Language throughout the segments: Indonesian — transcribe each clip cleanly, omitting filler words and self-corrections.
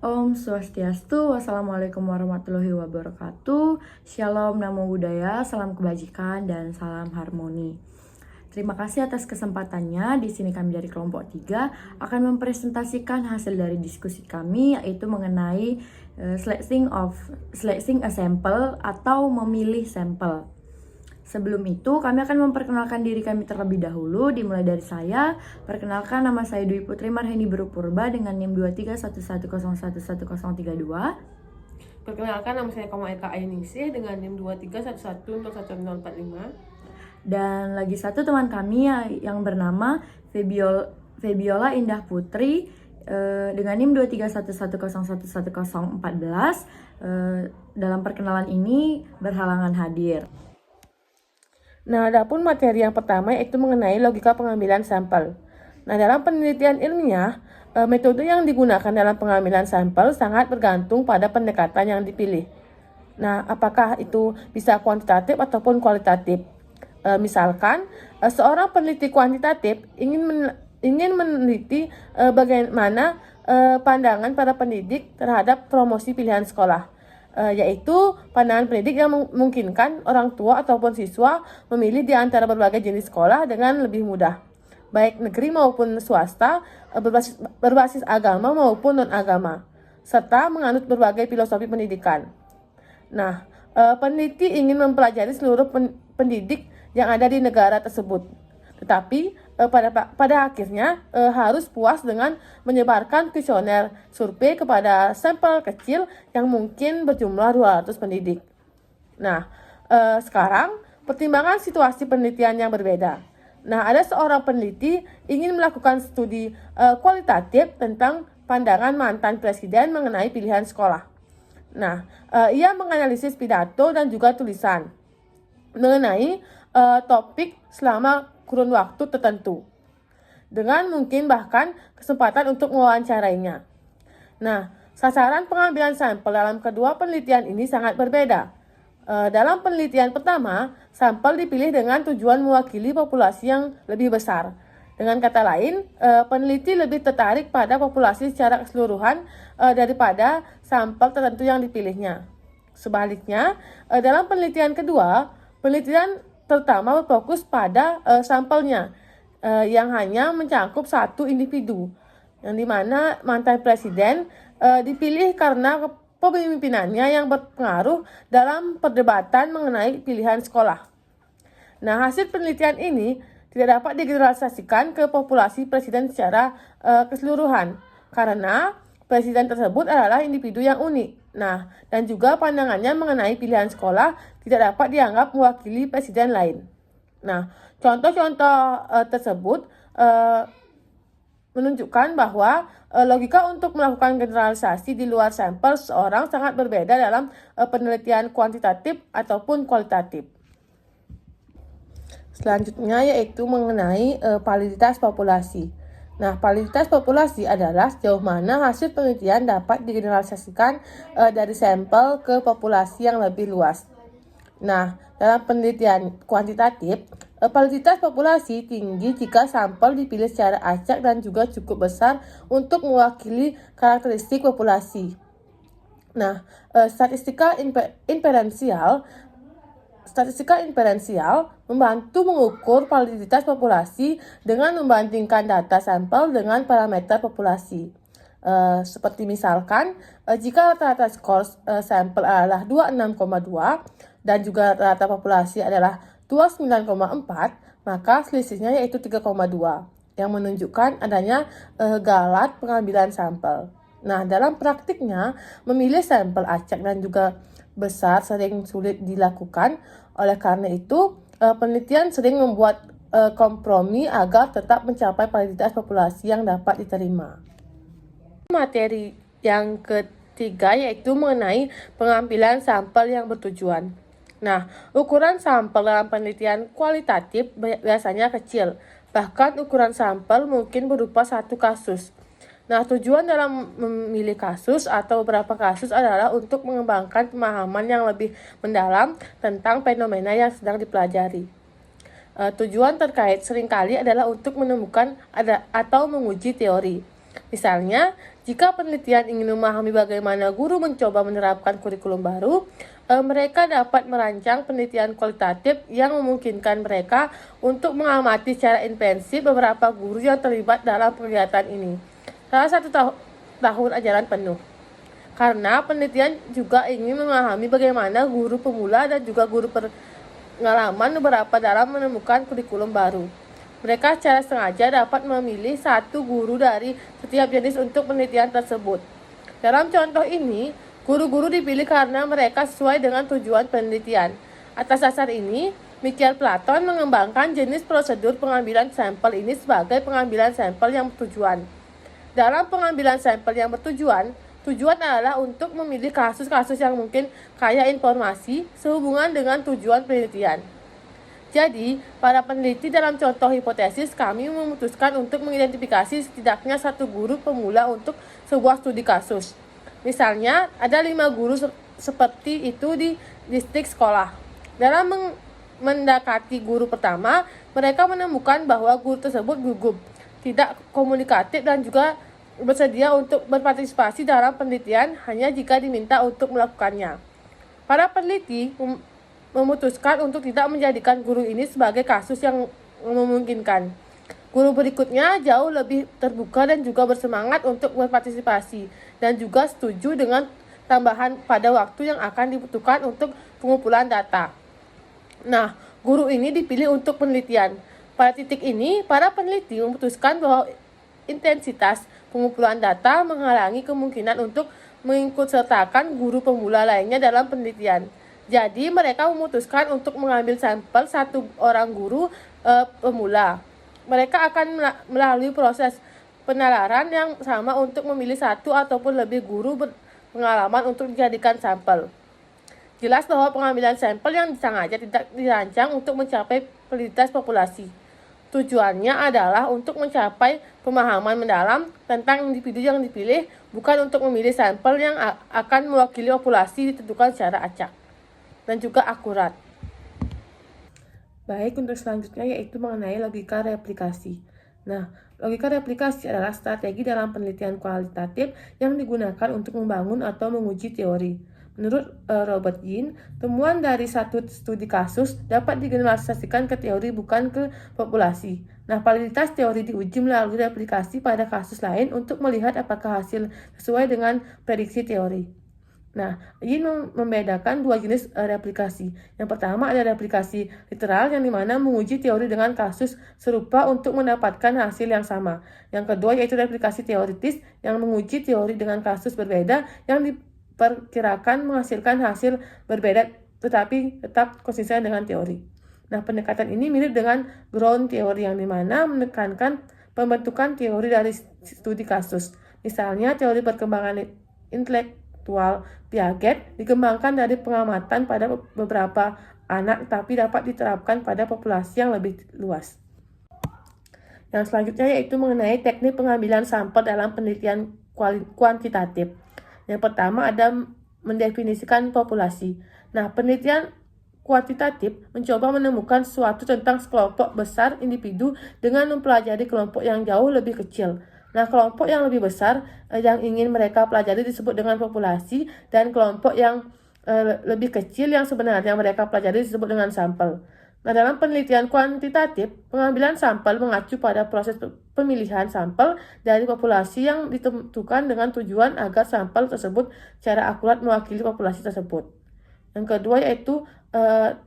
Om Swastiastu, Wassalamualaikum warahmatullahi wabarakatuh. Shalom, Namo Buddhaya, salam kebajikan, dan salam harmoni. Terima kasih atas kesempatannya. Di sini kami dari kelompok 3 akan mempresentasikan hasil dari diskusi kami, yaitu mengenai selecting a sample atau memilih sampel. Sebelum itu, kami akan memperkenalkan diri kami terlebih dahulu, dimulai dari saya. Perkenalkan, nama saya Dwi Putri Marheni Berupurba dengan NIM 2311011032. Perkenalkan, nama saya Koma Eka Ainingsih dengan NIM 23111045. Dan lagi satu teman kami yang bernama Febiola Indah Putri dengan NIM 2311011014. Dalam perkenalan ini berhalangan hadir. Nah, adapun materi yang pertama yaitu mengenai logika pengambilan sampel. Nah, dalam penelitian ilmiah, metode yang digunakan dalam pengambilan sampel sangat bergantung pada pendekatan yang dipilih. Nah, apakah itu bisa kuantitatif ataupun kualitatif? Misalkan, seorang peneliti kuantitatif ingin meneliti bagaimana pandangan para pendidik terhadap promosi pilihan sekolah. Yaitu pandangan pendidik yang memungkinkan orang tua ataupun siswa memilih di antara berbagai jenis sekolah dengan lebih mudah, baik negeri maupun swasta, berbasis agama maupun non-agama, serta menganut berbagai filosofi pendidikan. Nah, peneliti ingin mempelajari seluruh pendidik yang ada di negara tersebut, tetapi pada akhirnya harus puas dengan menyebarkan kuesioner survei kepada sampel kecil yang mungkin berjumlah 200 pendidik. Nah, sekarang pertimbangan situasi penelitian yang berbeda. Nah, ada seorang peneliti ingin melakukan studi kualitatif tentang pandangan mantan presiden mengenai pilihan sekolah. Nah, ia menganalisis pidato dan juga tulisan mengenai topik selama kurun waktu tertentu, dengan mungkin bahkan kesempatan untuk mewawancarainya. Nah, sasaran pengambilan sampel dalam kedua penelitian ini sangat berbeda. Dalam penelitian pertama, sampel dipilih dengan tujuan mewakili populasi yang lebih besar. Dengan kata lain, peneliti lebih tertarik pada populasi secara keseluruhan daripada sampel tertentu yang dipilihnya. Sebaliknya, dalam penelitian kedua, penelitian terutama berfokus pada sampelnya yang hanya mencakup satu individu, yang dimana mantan presiden dipilih karena kepemimpinannya yang berpengaruh dalam perdebatan mengenai pilihan sekolah. Nah, hasil penelitian ini tidak dapat digeneralisasikan ke populasi presiden secara keseluruhan, karena presiden tersebut adalah individu yang unik. Nah, dan juga pandangannya mengenai pilihan sekolah tidak dapat dianggap mewakili presiden lain. Nah, contoh-contoh tersebut menunjukkan bahwa logika untuk melakukan generalisasi di luar sampel seseorang sangat berbeda dalam penelitian kuantitatif ataupun kualitatif. Selanjutnya yaitu mengenai validitas populasi. Nah, validitas populasi adalah sejauh mana hasil penelitian dapat digeneralisasikan dari sampel ke populasi yang lebih luas. Nah, dalam penelitian kuantitatif, validitas populasi tinggi jika sampel dipilih secara acak dan juga cukup besar untuk mewakili karakteristik populasi. Nah, statistika inferensial membantu mengukur validitas populasi dengan membandingkan data sampel dengan parameter populasi. Seperti misalkan, jika rata-rata skor sampel adalah 26,2 dan juga rata-rata populasi adalah 29,4, maka selisihnya yaitu 3,2, yang menunjukkan adanya galat pengambilan sampel. Nah, dalam praktiknya, memilih sampel acak dan juga besar sering sulit dilakukan. Oleh karena itu, penelitian sering membuat kompromi agar tetap mencapai validitas populasi yang dapat diterima. Materi yang ketiga yaitu mengenai pengambilan sampel yang bertujuan. Nah, ukuran sampel dalam penelitian kualitatif biasanya kecil, bahkan ukuran sampel mungkin berupa satu kasus. Nah, tujuan dalam memilih kasus atau beberapa kasus adalah untuk mengembangkan pemahaman yang lebih mendalam tentang fenomena yang sedang dipelajari. Tujuan terkait seringkali adalah untuk menemukan atau menguji teori. Misalnya, Jika penelitian ingin memahami bagaimana guru mencoba menerapkan kurikulum baru, mereka dapat merancang penelitian kualitatif yang memungkinkan mereka untuk mengamati secara intensif beberapa guru yang terlibat dalam kegiatan ini. Salah satu tahun ajaran penuh. Karena penelitian juga ingin memahami bagaimana guru pemula dan juga guru pengalaman beberapa dalam menemukan kurikulum baru. Mereka secara sengaja dapat memilih satu guru dari setiap jenis untuk penelitian tersebut. Dalam contoh ini, guru-guru dipilih karena mereka sesuai dengan tujuan penelitian. Atas dasar ini, Michael Platon mengembangkan jenis prosedur pengambilan sampel ini sebagai pengambilan sampel yang bertujuan. Dalam pengambilan sampel yang bertujuan, tujuan adalah untuk memilih kasus-kasus yang mungkin kaya informasi sehubungan dengan tujuan penelitian. Jadi, para peneliti dalam contoh hipotesis, kami memutuskan untuk mengidentifikasi setidaknya satu guru pemula untuk sebuah studi kasus. Misalnya, ada 5 guru seperti itu di distrik sekolah. Dalam mendekati guru pertama, mereka menemukan bahwa guru tersebut gugup, tidak komunikatif dan juga bersedia untuk berpartisipasi dalam penelitian hanya jika diminta untuk melakukannya. Para peneliti memutuskan untuk tidak menjadikan guru ini sebagai kasus yang memungkinkan. Guru berikutnya jauh lebih terbuka dan juga bersemangat untuk berpartisipasi dan juga setuju dengan tambahan pada waktu yang akan dibutuhkan untuk pengumpulan data. Nah, guru ini dipilih untuk penelitian. Pada titik ini, para peneliti memutuskan bahwa intensitas pengumpulan data menghalangi kemungkinan untuk mengikutsertakan guru pemula lainnya dalam penelitian. Jadi mereka memutuskan untuk mengambil sampel satu orang guru pemula. Mereka akan melalui proses penalaran yang sama untuk memilih satu ataupun lebih guru berpengalaman untuk dijadikan sampel. Jelas bahwa pengambilan sampel yang disengaja tidak dirancang untuk mencapai validitas populasi. Tujuannya adalah untuk mencapai pemahaman mendalam tentang individu yang dipilih, bukan untuk memilih sampel yang akan mewakili populasi ditentukan secara acak dan juga akurat. Baik, untuk selanjutnya yaitu mengenai logika replikasi. Nah, logika replikasi adalah strategi dalam penelitian kualitatif yang digunakan untuk membangun atau menguji teori. Menurut Robert Yin, temuan dari satu studi kasus dapat digeneralisasikan ke teori bukan ke populasi. Nah, validitas teori diuji melalui replikasi pada kasus lain untuk melihat apakah hasil sesuai dengan prediksi teori. Nah, Yin membedakan dua jenis replikasi. Yang pertama ada replikasi literal yang dimana menguji teori dengan kasus serupa untuk mendapatkan hasil yang sama. Yang kedua yaitu replikasi teoritis yang menguji teori dengan kasus berbeda yang diperkirakan menghasilkan hasil berbeda tetapi tetap konsisten dengan teori. Nah, pendekatan ini mirip dengan ground theory yang dimana menekankan pembentukan teori dari studi kasus. Misalnya teori perkembangan intelektual Piaget dikembangkan dari pengamatan pada beberapa anak tapi dapat diterapkan pada populasi yang lebih luas. Yang selanjutnya yaitu mengenai teknik pengambilan sampel dalam penelitian kuantitatif. Yang pertama ada mendefinisikan populasi. Nah, penelitian kuantitatif mencoba menemukan sesuatu tentang sekelompok besar individu dengan mempelajari kelompok yang jauh lebih kecil. Nah, kelompok yang lebih besar yang ingin mereka pelajari disebut dengan populasi dan kelompok yang lebih kecil yang sebenarnya mereka pelajari disebut dengan sampel. Nah, dalam penelitian kuantitatif, pengambilan sampel mengacu pada proses pemilihan sampel dari populasi yang ditentukan dengan tujuan agar sampel tersebut secara akurat mewakili populasi tersebut. Yang kedua yaitu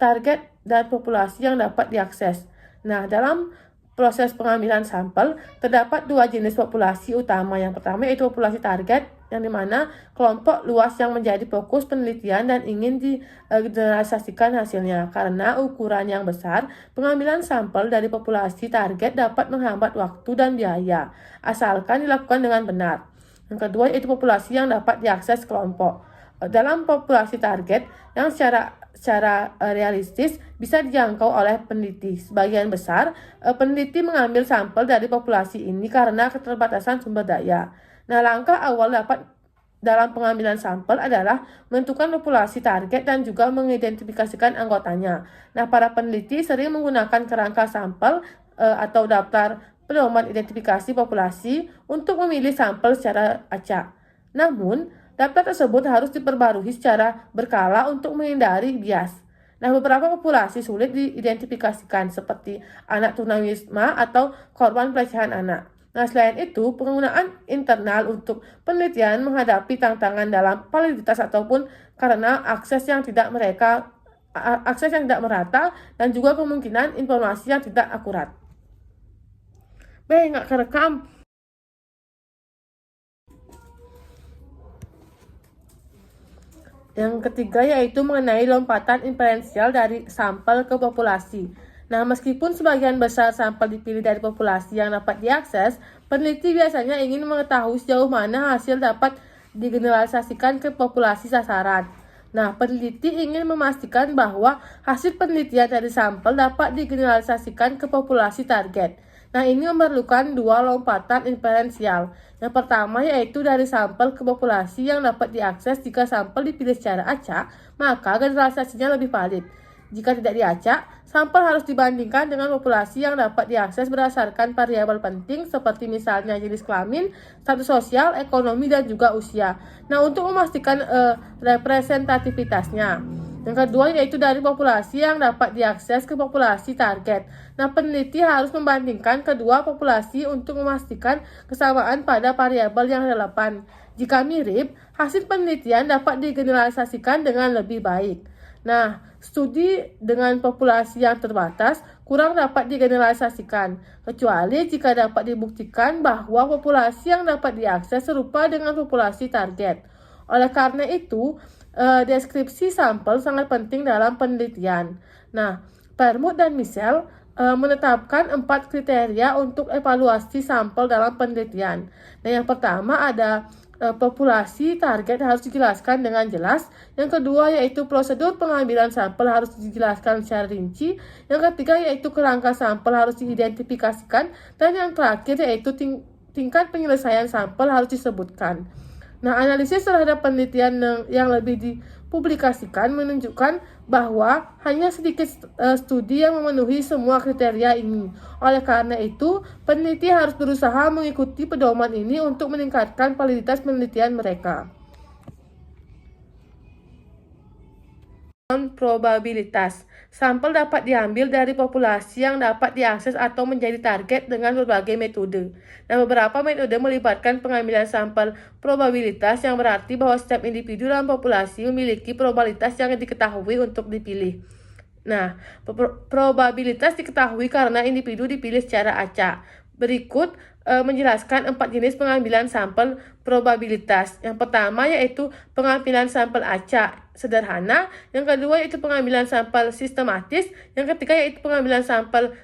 target dan populasi yang dapat diakses. Nah, dalam proses pengambilan sampel, terdapat dua jenis populasi utama. Yang pertama yaitu populasi target, yang dimana kelompok luas yang menjadi fokus penelitian dan ingin digeneralisasikan hasilnya. Karena ukuran yang besar, pengambilan sampel dari populasi target dapat menghambat waktu dan biaya, asalkan dilakukan dengan benar. Yang kedua yaitu populasi yang dapat diakses kelompok. Dalam populasi target yang secara realistis bisa dijangkau oleh peneliti. Sebagian besar peneliti mengambil sampel dari populasi ini karena keterbatasan sumber daya. Nah, langkah awal dalam pengambilan sampel adalah menentukan populasi target dan juga mengidentifikasikan anggotanya. Nah, para peneliti sering menggunakan kerangka sampel atau daftar pedoman identifikasi populasi untuk memilih sampel secara acak. Namun, data tersebut harus diperbarui secara berkala untuk menghindari bias. Nah, beberapa populasi sulit diidentifikasikan seperti anak tunawisma atau korban pelecehan anak. Nah, selain itu, penggunaan internal untuk penelitian menghadapi tantangan dalam validitas ataupun karena akses yang tidak merata dan juga kemungkinan informasi yang tidak akurat. Nggak kerekam. Yang ketiga yaitu mengenai lompatan inferensial dari sampel ke populasi. Nah, meskipun sebagian besar sampel dipilih dari populasi yang dapat diakses, peneliti biasanya ingin mengetahui sejauh mana hasil dapat digeneralisasikan ke populasi sasaran. Nah, peneliti ingin memastikan bahwa hasil penelitian dari sampel dapat digeneralisasikan ke populasi target. Nah, ini memerlukan dua lompatan inferensial. Yang pertama yaitu dari sampel ke populasi yang dapat diakses. Jika sampel dipilih secara acak, maka generalisasinya lebih valid. Jika tidak diacak, sampel harus dibandingkan dengan populasi yang dapat diakses berdasarkan variabel penting seperti misalnya jenis kelamin, status sosial, ekonomi, dan juga usia. Nah, untuk memastikan representativitasnya. Yang kedua yaitu dari populasi yang dapat diakses ke populasi target. Nah, peneliti harus membandingkan kedua populasi untuk memastikan kesamaan pada variabel yang relevan. Jika mirip, hasil penelitian dapat digeneralisasikan dengan lebih baik. Nah, studi dengan populasi yang terbatas kurang dapat digeneralisasikan, kecuali jika dapat dibuktikan bahwa populasi yang dapat diakses serupa dengan populasi target. Oleh karena itu, deskripsi sampel sangat penting dalam penelitian. Nah, Permut dan Michel menetapkan 4 kriteria untuk evaluasi sampel dalam penelitian. Nah, yang pertama ada populasi target harus dijelaskan dengan jelas. Yang kedua yaitu prosedur pengambilan sampel harus dijelaskan secara rinci. Yang ketiga yaitu kerangka sampel harus diidentifikasikan. Dan yang terakhir yaitu tingkat penyelesaian sampel harus disebutkan. Nah, analisis terhadap penelitian yang lebih dipublikasikan menunjukkan bahwa hanya sedikit studi yang memenuhi semua kriteria ini. Oleh karena itu, peneliti harus berusaha mengikuti pedoman ini untuk meningkatkan validitas penelitian mereka. Probabilitas. Sampel dapat diambil dari populasi yang dapat diakses atau menjadi target dengan berbagai metode. Nah, beberapa metode melibatkan pengambilan sampel probabilitas yang berarti bahwa setiap individu dalam populasi memiliki probabilitas yang diketahui untuk dipilih. Nah, probabilitas diketahui karena individu dipilih secara acak. Berikut menjelaskan 4 jenis pengambilan sampel probabilitas. Yang pertama yaitu pengambilan sampel acak sederhana, yang kedua yaitu pengambilan sampel sistematis, yang ketiga yaitu pengambilan sampel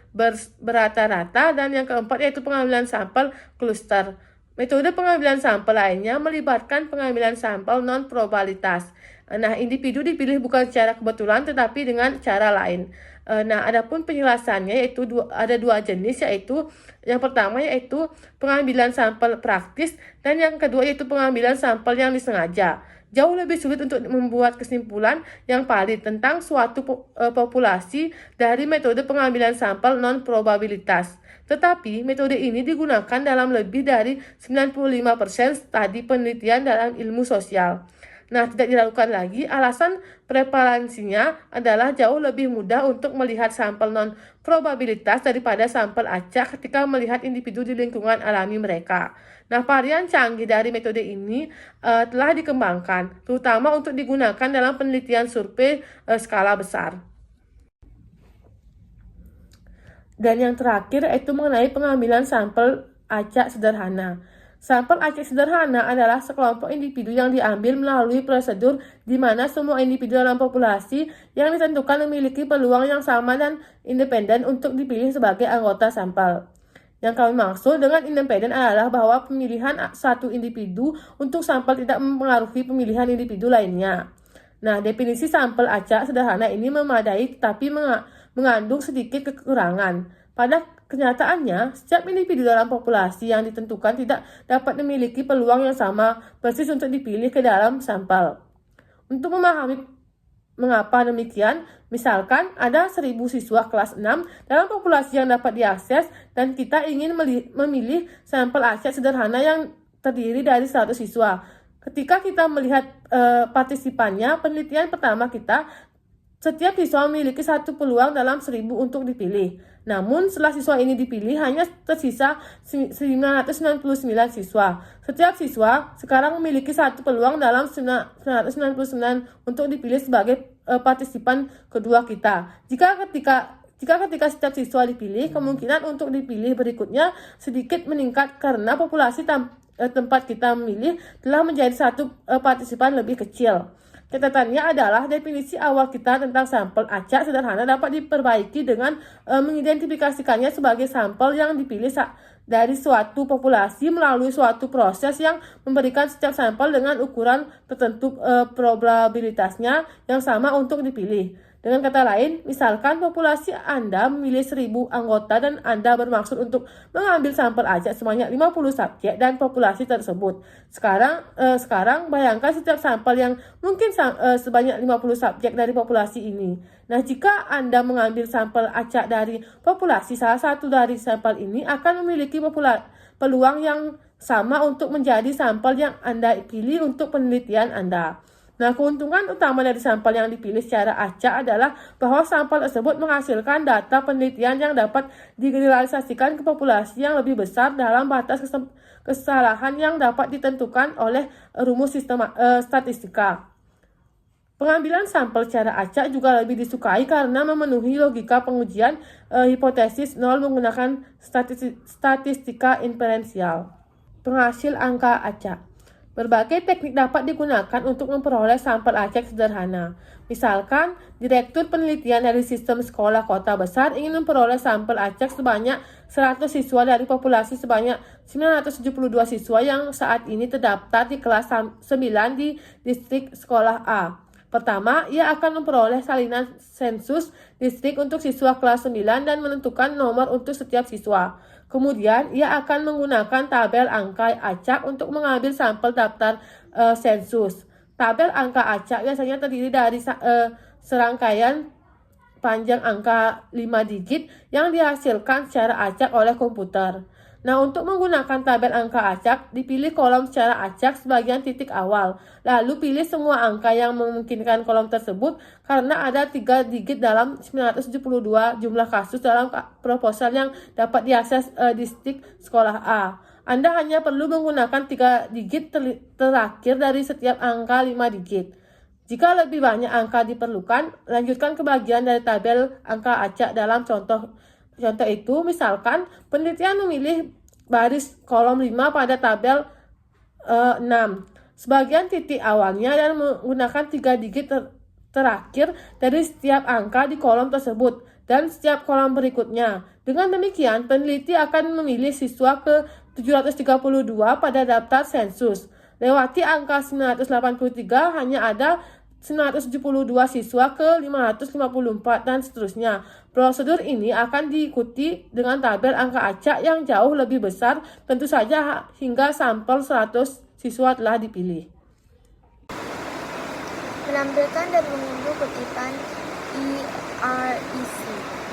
berata-rata, dan yang keempat yaitu pengambilan sampel cluster. Metode pengambilan sampel lainnya melibatkan pengambilan sampel non-probabilitas. Nah, individu dipilih bukan secara kebetulan tetapi dengan cara lain. Nah, adapun penjelasannya yaitu ada dua jenis, yaitu yang pertama yaitu pengambilan sampel praktis dan yang kedua yaitu pengambilan sampel yang disengaja. Jauh lebih sulit untuk membuat kesimpulan yang valid tentang suatu populasi dari metode pengambilan sampel non-probabilitas. Tetapi metode ini digunakan dalam lebih dari 95% studi penelitian dalam ilmu sosial. Nah, tidak diragukan lagi, alasan prevalensinya adalah jauh lebih mudah untuk melihat sampel non-probabilitas daripada sampel acak ketika melihat individu di lingkungan alami mereka. Nah, varian canggih dari metode ini telah dikembangkan, terutama untuk digunakan dalam penelitian survei skala besar. Dan yang terakhir yaitu mengenai pengambilan sampel acak sederhana. Sampel acak sederhana adalah sekelompok individu yang diambil melalui prosedur di mana semua individu dalam populasi yang ditentukan memiliki peluang yang sama dan independen untuk dipilih sebagai anggota sampel. Yang kami maksud dengan independen adalah bahwa pemilihan satu individu untuk sampel tidak mempengaruhi pemilihan individu lainnya. Nah, definisi sampel acak sederhana ini memadai tetapi mengandung sedikit kekurangan. Pada kenyataannya, setiap individu dalam populasi yang ditentukan tidak dapat memiliki peluang yang sama persis untuk dipilih ke dalam sampel. Untuk memahami mengapa demikian, Misalkan ada 1.000 siswa kelas 6 dalam populasi yang dapat diakses dan kita ingin memilih sampel acak sederhana yang terdiri dari 100 siswa. Ketika kita melihat partisipannya, penelitian pertama kita, setiap siswa memiliki satu peluang dalam 1.000 untuk dipilih. Namun, setelah siswa ini dipilih, hanya tersisa 999 siswa. Setiap siswa sekarang memiliki satu peluang dalam 999 untuk dipilih sebagai partisipan kedua kita. Jika ketika setiap siswa dipilih, kemungkinan untuk dipilih berikutnya sedikit meningkat karena populasi tempat kita memilih telah menjadi satu partisipan lebih kecil. Catatannya adalah definisi awal kita tentang sampel acak sederhana dapat diperbaiki dengan mengidentifikasikannya sebagai sampel yang dipilih dari suatu populasi melalui suatu proses yang memberikan setiap sampel dengan ukuran tertentu probabilitasnya yang sama untuk dipilih. Dengan kata lain, misalkan populasi Anda memilih 1.000 anggota dan Anda bermaksud untuk mengambil sampel acak sebanyak 50 subjek dan populasi tersebut. Sekarang bayangkan setiap sampel yang mungkin sebanyak 50 subjek dari populasi ini. Nah, jika Anda mengambil sampel acak dari populasi, salah satu dari sampel ini akan memiliki peluang yang sama untuk menjadi sampel yang Anda pilih untuk penelitian Anda. Nah, keuntungan utama dari sampel yang dipilih secara acak adalah bahwa sampel tersebut menghasilkan data penelitian yang dapat digeneralisasikan ke populasi yang lebih besar dalam batas kesalahan yang dapat ditentukan oleh rumus statistika. Pengambilan sampel secara acak juga lebih disukai karena memenuhi logika pengujian hipotesis nol menggunakan statistika inferensial. Penghasil angka acak. Berbagai teknik dapat digunakan untuk memperoleh sampel acak sederhana. Misalkan, Direktur Penelitian dari Sistem Sekolah Kota Besar ingin memperoleh sampel acak sebanyak 100 siswa dari populasi sebanyak 972 siswa yang saat ini terdaftar di kelas 9 di distrik sekolah A. Pertama, ia akan memperoleh salinan sensus distrik untuk siswa kelas 9 dan menentukan nomor untuk setiap siswa. Kemudian, ia akan menggunakan tabel angka acak untuk mengambil sampel daftar sensus. Tabel angka acak biasanya terdiri dari serangkaian panjang angka 5 digit yang dihasilkan secara acak oleh komputer. Nah, untuk menggunakan tabel angka acak, dipilih kolom secara acak sebagian titik awal. Lalu pilih semua angka yang memungkinkan kolom tersebut karena ada 3 digit dalam 972 jumlah kasus dalam proposal yang dapat diakses distrik sekolah A. Anda hanya perlu menggunakan 3 digit terakhir dari setiap angka 5 digit. Jika lebih banyak angka diperlukan, lanjutkan ke bagian dari tabel angka acak dalam contoh itu, misalkan penelitian memilih baris kolom 5 pada tabel 6. Sebagian titik awalnya dan menggunakan 3 digit terakhir dari setiap angka di kolom tersebut dan setiap kolom berikutnya. Dengan demikian, peneliti akan memilih siswa ke 732 pada daftar sensus. Lewati angka 983 hanya ada 972 siswa ke 554 dan seterusnya. Prosedur ini akan diikuti dengan tabel angka acak yang jauh lebih besar, tentu saja hingga sampel 100 siswa telah dipilih. Menampilkan dan mengunduh kutipan EREC.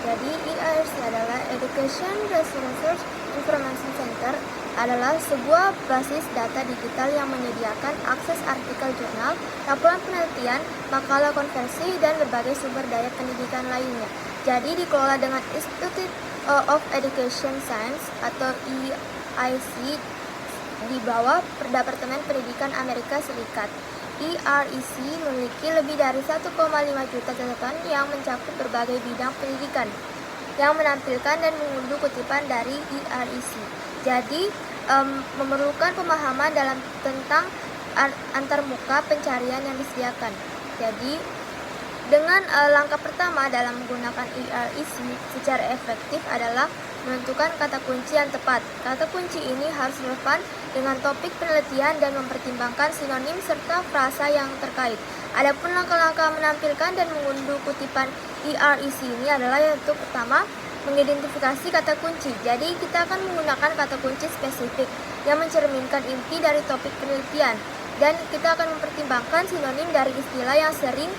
Jadi EREC adalah Education Resource Information Center, adalah sebuah basis data digital yang menyediakan akses artikel jurnal, laporan penelitian, makalah konversi, dan berbagai sumber daya pendidikan lainnya. Jadi dikelola dengan Institute of Education Science atau EIC di bawah Departemen Pendidikan Amerika Serikat. EREC memiliki lebih dari 1,5 juta catatan yang mencakup berbagai bidang pendidikan yang menampilkan dan mengunduh kutipan dari EREC. Jadi, memerlukan pemahaman tentang antarmuka pencarian yang disediakan. Jadi, dengan langkah pertama dalam menggunakan EREC secara efektif adalah menentukan kata kunci yang tepat. Kata kunci ini harus relevan dengan topik penelitian dan mempertimbangkan sinonim serta frasa yang terkait. Adapun langkah-langkah menampilkan dan mengunduh kutipan EREC ini adalah yaitu pertama, mengidentifikasi kata kunci. Jadi kita akan menggunakan kata kunci spesifik yang mencerminkan inti dari topik penelitian, dan kita akan mempertimbangkan sinonim dari istilah yang sering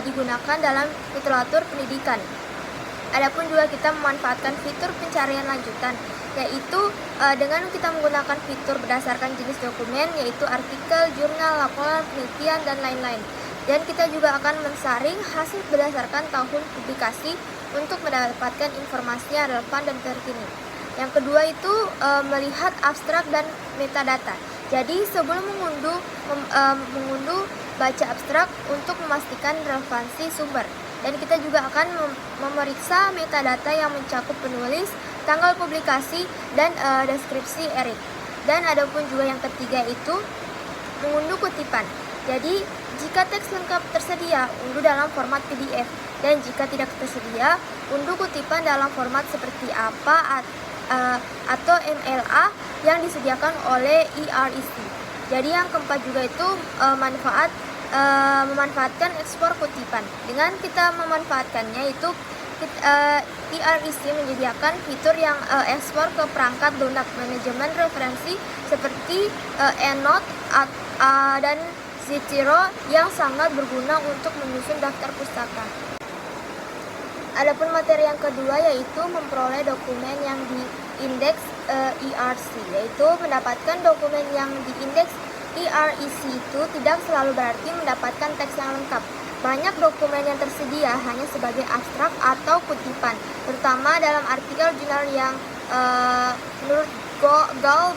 digunakan dalam literatur pendidikan. Adapun juga kita memanfaatkan fitur pencarian lanjutan, yaitu dengan kita menggunakan fitur berdasarkan jenis dokumen, yaitu artikel, jurnal, laporan, penelitian, dan lain-lain. Dan kita juga akan mensaring hasil berdasarkan tahun publikasi untuk mendapatkan informasi yang relevan dan terkini. Yang kedua itu melihat abstrak dan metadata. Jadi sebelum mengunduh baca abstrak untuk memastikan relevansi sumber. Dan kita juga akan memeriksa metadata yang mencakup penulis, tanggal publikasi, dan deskripsi erik. Dan adapun juga yang ketiga itu mengunduh kutipan. Jadi jika teks lengkap tersedia, unduh dalam format PDF. Dan jika tidak tersedia, unduh kutipan dalam format seperti APA atau MLA yang disediakan oleh EREC. Jadi yang keempat juga itu memanfaatkan ekspor kutipan. Dengan kita memanfaatkannya itu EREC menyediakan fitur yang ekspor ke perangkat download manajemen referensi seperti EndNote dan Zotero yang sangat berguna untuk menyusun daftar pustaka. Adapun materi yang kedua yaitu memperoleh dokumen yang diindeks ERC, yaitu mendapatkan dokumen yang diindeks EREC itu tidak selalu berarti mendapatkan teks yang lengkap. Banyak dokumen yang tersedia hanya sebagai abstrak atau kutipan, terutama dalam artikel jurnal yang menurut Gall,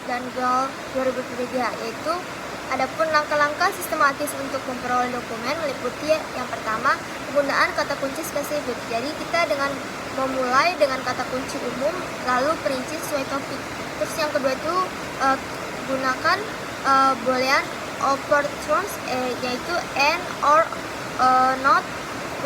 dan Gall 2003, yaitu adapun langkah-langkah sistematis untuk memperoleh dokumen meliputi yang pertama, penggunaan kata kunci spesifik. Jadi kita dengan memulai dengan kata kunci umum lalu perinci sesuai topik. Terus yang kedua itu gunakan boolean operations yaitu and or not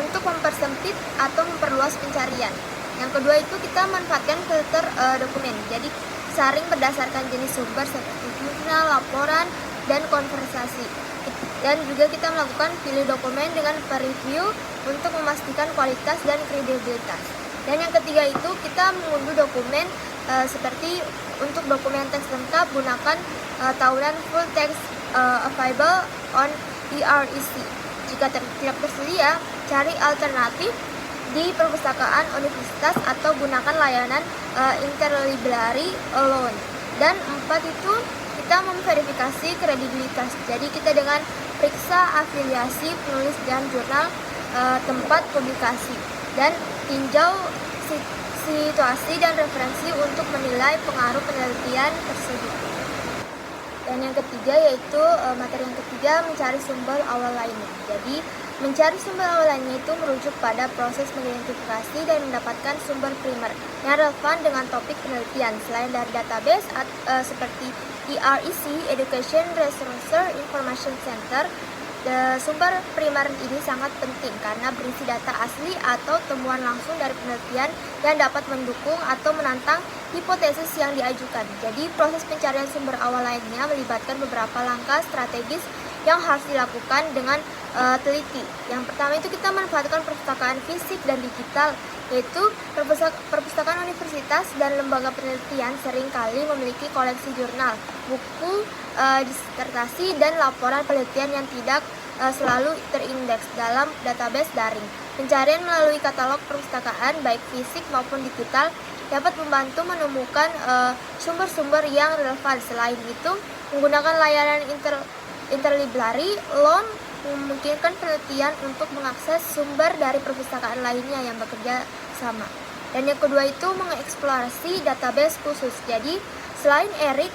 untuk mempersempit atau memperluas pencarian. Yang kedua itu kita manfaatkan filter dokumen. Jadi saring berdasarkan jenis sumber seperti jurnal, laporan, dan konversasi. Dan juga kita melakukan pilih dokumen dengan preview untuk memastikan kualitas dan kredibilitas. Dan yang ketiga itu kita mengunduh dokumen seperti untuk dokumen teks lengkap gunakan tahunan full text available on EREC. Jika tidak tersedia, cari alternatif di perpustakaan universitas atau gunakan layanan interlibrary alone. Dan empat itu kita memverifikasi kredibilitas. Jadi kita dengan periksa afiliasi penulis dan jurnal tempat publikasi dan tinjau situasi dan referensi untuk menilai pengaruh penelitian tersebut. Dan yang ketiga yaitu materi yang ketiga mencari sumber awal lainnya. Jadi mencari sumber awal lainnya itu merujuk pada proses mengidentifikasi dan mendapatkan sumber primer yang relevan dengan topik penelitian selain dari database seperti EREC Education Resource Information Center. Sumber primer ini sangat penting karena berisi data asli atau temuan langsung dari penelitian yang dapat mendukung atau menantang hipotesis yang diajukan. Jadi proses pencarian sumber awal lainnya melibatkan beberapa langkah strategis yang harus dilakukan dengan teliti. Yang pertama itu kita manfaatkan perpustakaan fisik dan digital, yaitu perpustakaan universitas dan lembaga penelitian seringkali memiliki koleksi jurnal, buku, disertasi, dan laporan penelitian yang tidak selalu terindeks dalam database daring. Pencarian melalui katalog perpustakaan baik fisik maupun digital dapat membantu menemukan sumber-sumber yang relevan. Selain itu, menggunakan layanan interlibrary alone memungkinkan penelitian untuk mengakses sumber dari perpustakaan lainnya yang bekerja sama. Dan yang kedua itu mengeksplorasi database khusus. Jadi selain EREC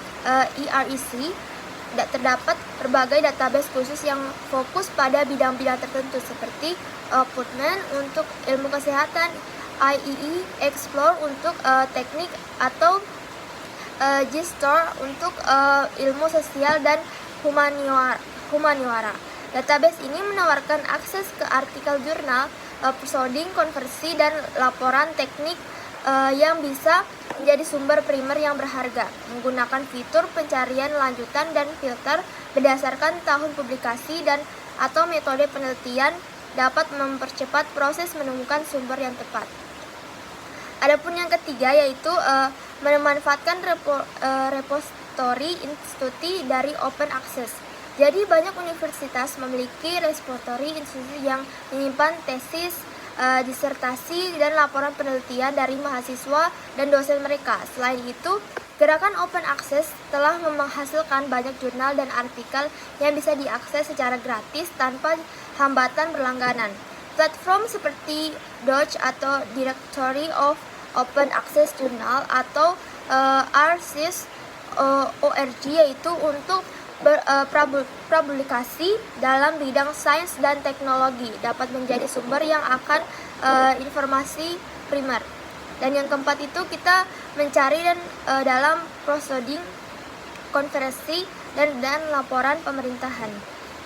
terdapat berbagai database khusus yang fokus pada bidang-bidang tertentu seperti PubMed untuk ilmu kesehatan, IEE Explore untuk teknik, atau GSTOR untuk ilmu sosial dan humaniora. Database ini menawarkan akses ke artikel jurnal, persourcing, konversi, dan laporan teknik yang bisa menjadi sumber primer yang berharga. Menggunakan fitur pencarian lanjutan dan filter berdasarkan tahun publikasi dan atau metode penelitian dapat mempercepat proses menemukan sumber yang tepat. Adapun yang ketiga yaitu memanfaatkan repository institusi dari open access. Jadi banyak universitas memiliki repository institusi yang menyimpan tesis, disertasi, dan laporan penelitian dari mahasiswa dan dosen mereka. Selain itu, gerakan open access telah menghasilkan banyak jurnal dan artikel yang bisa diakses secara gratis tanpa hambatan berlangganan. Platform seperti Doge atau Directory of Open Access Journal atau RCS.org yaitu untuk publikasi dalam bidang sains dan teknologi dapat menjadi sumber yang akan informasi primer. Dan yang keempat itu kita mencari dalam proceeding, konferensi dan laporan pemerintahan.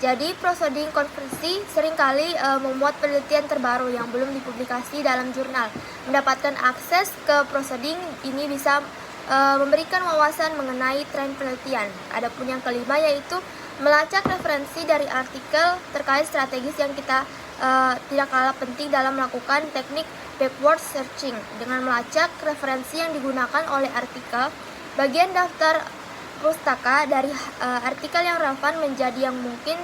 Jadi proceeding konferensi seringkali memuat penelitian terbaru yang belum dipublikasi dalam jurnal. Mendapatkan akses ke proceeding ini bisa memberikan wawasan mengenai tren penelitian. Adapun yang kelima yaitu melacak referensi dari artikel terkait strategis yang kita tidak kalah penting dalam melakukan teknik backward searching. Dengan melacak referensi yang digunakan oleh artikel, bagian daftar pustaka dari artikel yang relevan menjadi yang mungkin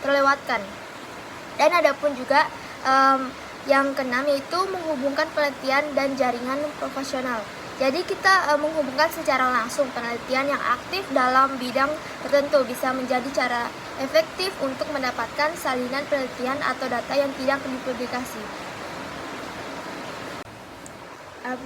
terlewatkan. Dan adapun juga yang keenam yaitu menghubungkan penelitian dan jaringan profesional. Jadi kita menghubungkan secara langsung penelitian yang aktif dalam bidang tertentu bisa menjadi cara efektif untuk mendapatkan salinan penelitian atau data yang tidak dipublikasi.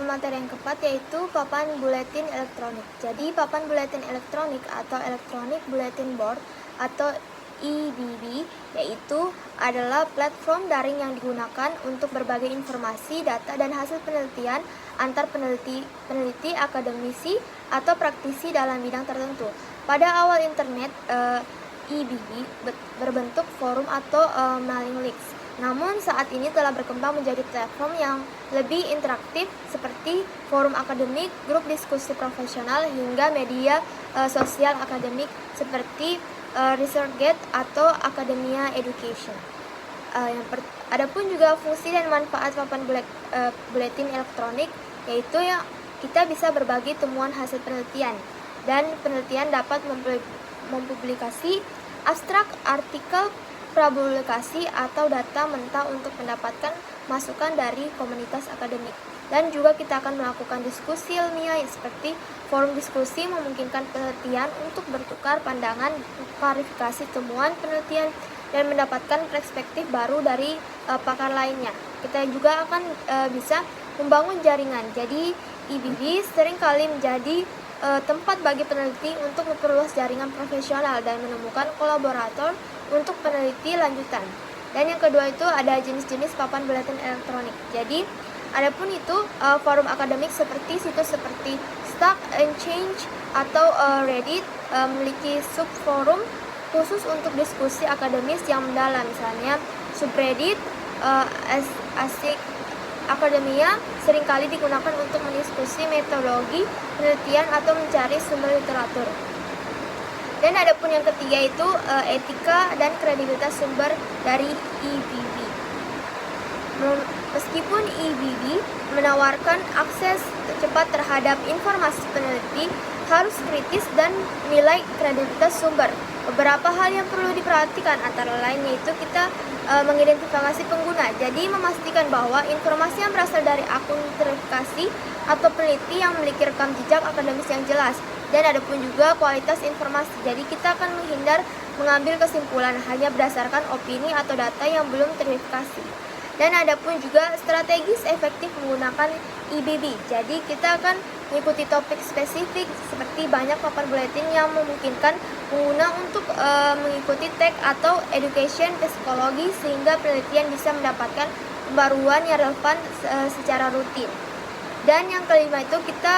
Materi yang keempat yaitu papan buletin elektronik. Jadi papan buletin elektronik atau Electronic Bulletin Board atau EBB yaitu adalah platform daring yang digunakan untuk berbagi informasi, data, dan hasil penelitian antar peneliti, akademisi, atau praktisi dalam bidang tertentu. Pada awal internet, EBB berbentuk forum atau mailing list. Namun saat ini telah berkembang menjadi platform yang lebih interaktif seperti forum akademik, grup diskusi profesional, hingga media sosial akademik seperti ResearchGate atau Academia Education. Adapun juga fungsi dan manfaat papan buletin elektronik yaitu yang kita bisa berbagi temuan hasil penelitian, dan penelitian dapat mempublikasi abstrak, artikel, prapublikasi, atau data mentah untuk mendapatkan masukan dari komunitas akademik. Dan juga kita akan melakukan diskusi ilmiah seperti forum diskusi memungkinkan penelitian untuk bertukar pandangan, klarifikasi temuan penelitian, dan mendapatkan perspektif baru dari pakar lainnya. Kita juga akan bisa membangun jaringan. Jadi EBB seringkali menjadi tempat bagi peneliti untuk memperluas jaringan profesional dan menemukan kolaborator untuk peneliti lanjutan. Dan yang kedua itu ada jenis-jenis papan buletin elektronik. Jadi adapun itu forum akademik seperti situs seperti Stack and Change atau Reddit memiliki subforum khusus untuk diskusi akademis yang mendalam, misalnya subreddit Asik Akademia seringkali digunakan untuk mendiskusi metodologi penelitian atau mencari sumber literatur. Dan adapun yang ketiga itu etika dan kredibilitas sumber dari EBB. Meskipun EBB menawarkan akses cepat terhadap informasi peneliti, harus kritis dan nilai kredibilitas sumber. Beberapa hal yang perlu diperhatikan antara lain yaitu kita mengidentifikasi pengguna. Jadi memastikan bahwa informasi yang berasal dari akun verifikasi atau peneliti yang memiliki rekam jejak akademis yang jelas. Dan ada pun juga kualitas informasi. Jadi kita akan menghindar mengambil kesimpulan hanya berdasarkan opini atau data yang belum terverifikasi. Dan ada pun juga strategis efektif menggunakan EBB. Jadi kita akan mengikuti topik spesifik seperti banyak papan buletin yang memungkinkan pengguna untuk mengikuti tag atau education psikologi sehingga penelitian bisa mendapatkan pembaruan yang relevan secara rutin. Dan yang kelima itu kita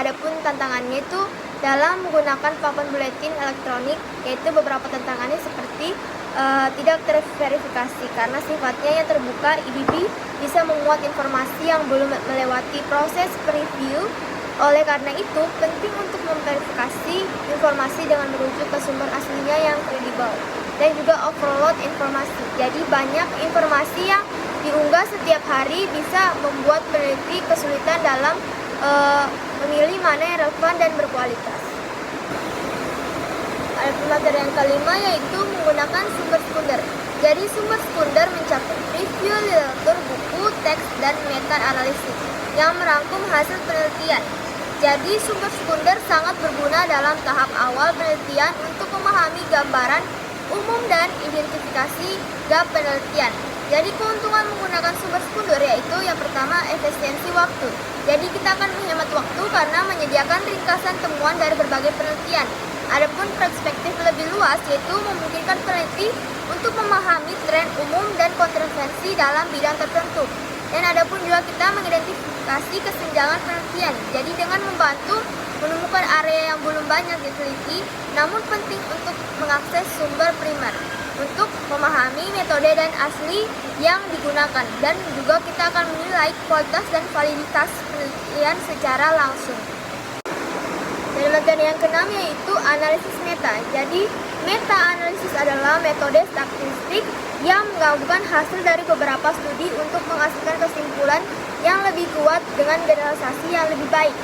adapun tantangannya itu dalam menggunakan papan buletin elektronik, yaitu beberapa tantangannya seperti tidak terverifikasi karena sifatnya yang terbuka. EBB bisa memuat informasi yang belum melewati proses preview. Oleh karena itu penting untuk memverifikasi informasi dengan merujuk ke sumber aslinya yang kredibel. Dan juga overload informasi. Jadi banyak informasi yang diunggah setiap hari bisa membuat peneliti kesulitan dalam memilih mana yang relevan dan berkualitas. Adapun materi yang kelima yaitu menggunakan sumber sekunder. Jadi sumber sekunder mencakup review literatur, buku, teks, dan meta-analisis yang merangkum hasil penelitian. Jadi sumber sekunder sangat berguna dalam tahap awal penelitian untuk memahami gambaran umum dan identifikasi gap penelitian. Jadi keuntungan menggunakan sumber sekunder yaitu yang pertama efisiensi waktu. Jadi kita akan menghemat waktu karena menyediakan ringkasan temuan dari berbagai penelitian. Adapun perspektif lebih luas yaitu memungkinkan peneliti untuk memahami tren umum dan kontroversi dalam bidang tertentu. Dan adapun juga kita mengidentifikasi kesenjangan penelitian. Jadi dengan membantu menemukan area yang belum banyak diteliti, namun penting untuk mengakses sumber primer untuk memahami metode dan asli yang digunakan, dan juga kita akan menilai kualitas dan validitas penelitian secara langsung. Dan materi yang keenam yaitu analisis meta. Jadi meta-analisis adalah metode statistik yang menggabungkan hasil dari beberapa studi untuk menghasilkan kesimpulan yang lebih kuat dengan generalisasi yang lebih baik.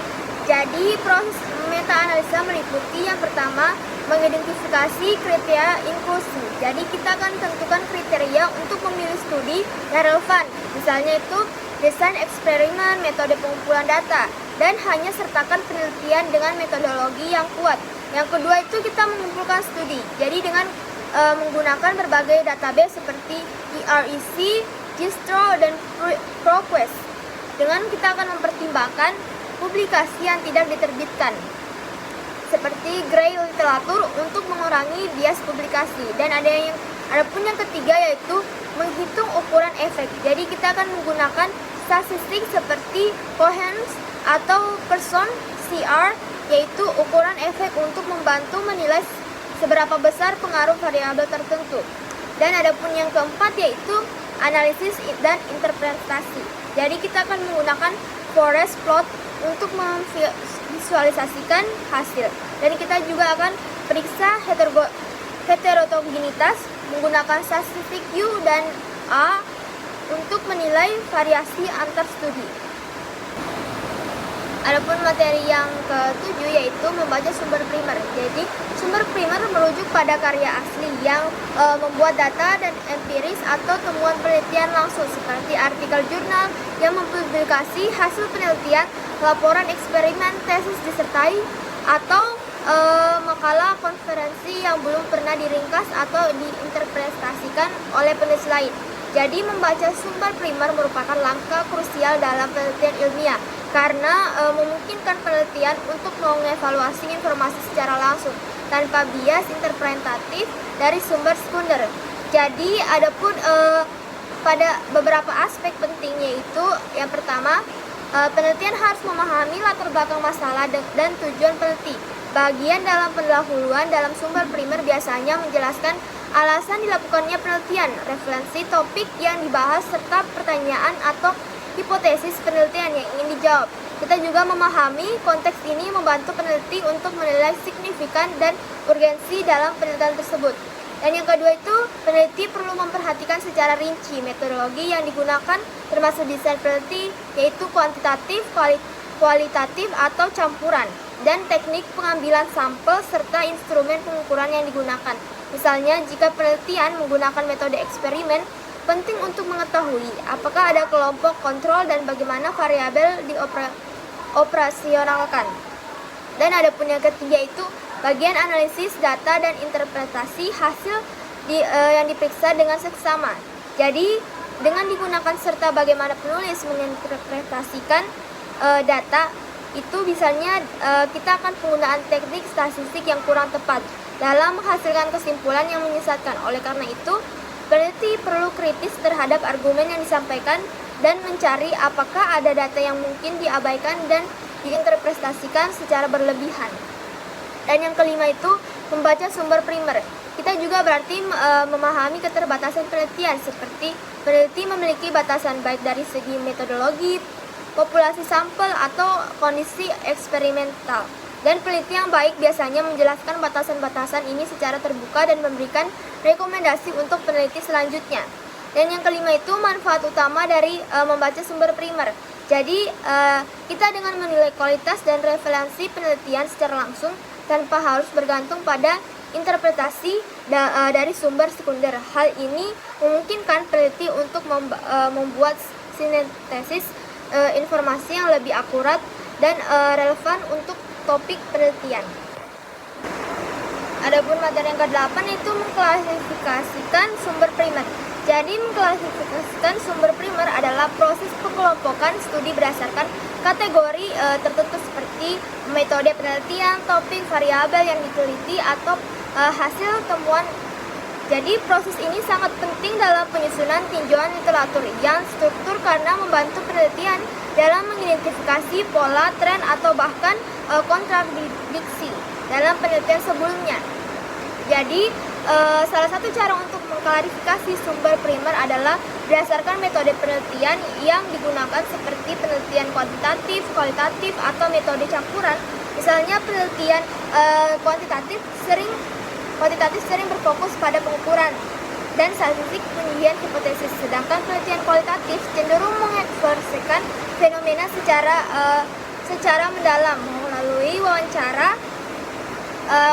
Jadi proses meta-analisa meliputi yang pertama mengidentifikasi kriteria inklusi. Jadi kita akan tentukan kriteria untuk memilih studi yang relevan. Misalnya itu desain eksperimen, metode pengumpulan data, dan hanya sertakan penelitian dengan metodologi yang kuat. Yang kedua itu kita mengumpulkan studi. Jadi dengan menggunakan berbagai database seperti EREC, GISTRO, dan ProQuest. Dengan kita akan mempertimbangkan publikasi yang tidak diterbitkan, seperti Gray literatur untuk mengurangi bias publikasi. Dan adapun yang ketiga yaitu menghitung ukuran efek. Jadi kita akan menggunakan statistik seperti Cohen's atau Pearson CR, yaitu ukuran efek untuk membantu menilai seberapa besar pengaruh variabel tertentu. Dan adapun yang keempat yaitu analisis dan interpretasi. Jadi kita akan menggunakan forest plot untuk memvisualisasikan hasil. Dan kita juga akan periksa heterotogenitas menggunakan statistik U dan A untuk menilai variasi antar studi. Adapun materi yang ketujuh yaitu membaca sumber primer. Jadi sumber primer merujuk pada karya asli yang membuat data dan empiris atau temuan penelitian langsung, seperti artikel jurnal yang mempublikasi hasil penelitian, laporan eksperimen, tesis disertai, atau makalah konferensi yang belum pernah diringkas atau diinterpretasikan oleh penulis lain. Jadi membaca sumber primer merupakan langkah krusial dalam penelitian ilmiah karena memungkinkan penelitian untuk mengevaluasi informasi secara langsung tanpa bias interpretatif dari sumber sekunder. Jadi adapun pada beberapa aspek penting yaitu yang pertama, penelitian harus memahami latar belakang masalah dan tujuan peneliti. Bagian dalam pendahuluan dalam sumber primer biasanya menjelaskan alasan dilakukannya penelitian, referensi topik yang dibahas, serta pertanyaan atau hipotesis penelitian yang ingin dijawab. Kita juga memahami konteks ini membantu peneliti untuk menilai signifikan dan urgensi dalam penelitian tersebut. Dan yang kedua itu, peneliti perlu memperhatikan secara rinci metodologi yang digunakan termasuk desain peneliti, yaitu kuantitatif, kualitatif atau campuran, dan teknik pengambilan sampel serta instrumen pengukuran yang digunakan. Misalnya, jika penelitian menggunakan metode eksperimen, penting untuk mengetahui apakah ada kelompok kontrol dan bagaimana variabel dioperasionalkan. Dan adapun yang ketiga itu bagian analisis data dan interpretasi hasil yang diperiksa dengan seksama. Jadi, dengan digunakan serta bagaimana penulis menginterpretasikan data, itu misalnya kita akan penggunaan teknik statistik yang kurang tepat dalam menghasilkan kesimpulan yang menyesatkan. Oleh karena itu, peneliti perlu kritis terhadap argumen yang disampaikan dan mencari apakah ada data yang mungkin diabaikan dan diinterpretasikan secara berlebihan. Dan yang kelima itu membaca sumber primer. Kita juga berarti memahami keterbatasan penelitian, seperti peneliti memiliki batasan baik dari segi metodologi, populasi sampel, atau kondisi eksperimental. Dan peneliti yang baik biasanya menjelaskan batasan-batasan ini secara terbuka dan memberikan rekomendasi untuk peneliti selanjutnya. Dan yang kelima itu manfaat utama dari membaca sumber primer. Jadi kita dengan menilai kualitas dan referensi penelitian secara langsung tanpa harus bergantung pada interpretasi dari sumber sekunder. Hal ini memungkinkan peneliti untuk membuat sintesis informasi yang lebih akurat dan relevan untuk topik penelitian. Adapun materi yang ke-8 itu mengklasifikasikan sumber primer. Jadi mengklasifikasikan sumber primer adalah proses pengelompokan studi berdasarkan kategori tertentu seperti metode penelitian, topik, variabel yang diteliti, atau hasil temuan. Jadi proses ini sangat penting dalam penyusunan tinjauan literatur yang struktur karena membantu penelitian dalam mengidentifikasi pola, tren, atau bahkan kontradiksi dalam penelitian sebelumnya. Jadi salah satu cara untuk mengklarifikasi sumber primer adalah berdasarkan metode penelitian yang digunakan seperti penelitian kuantitatif, kualitatif, atau metode campuran. Misalnya penelitian kuantitatif sering berfokus pada pengukuran dan statistik pengujian hipotesis, sedangkan penelitian kualitatif cenderung mengeksplorasikan fenomena secara mendalam melalui wawancara,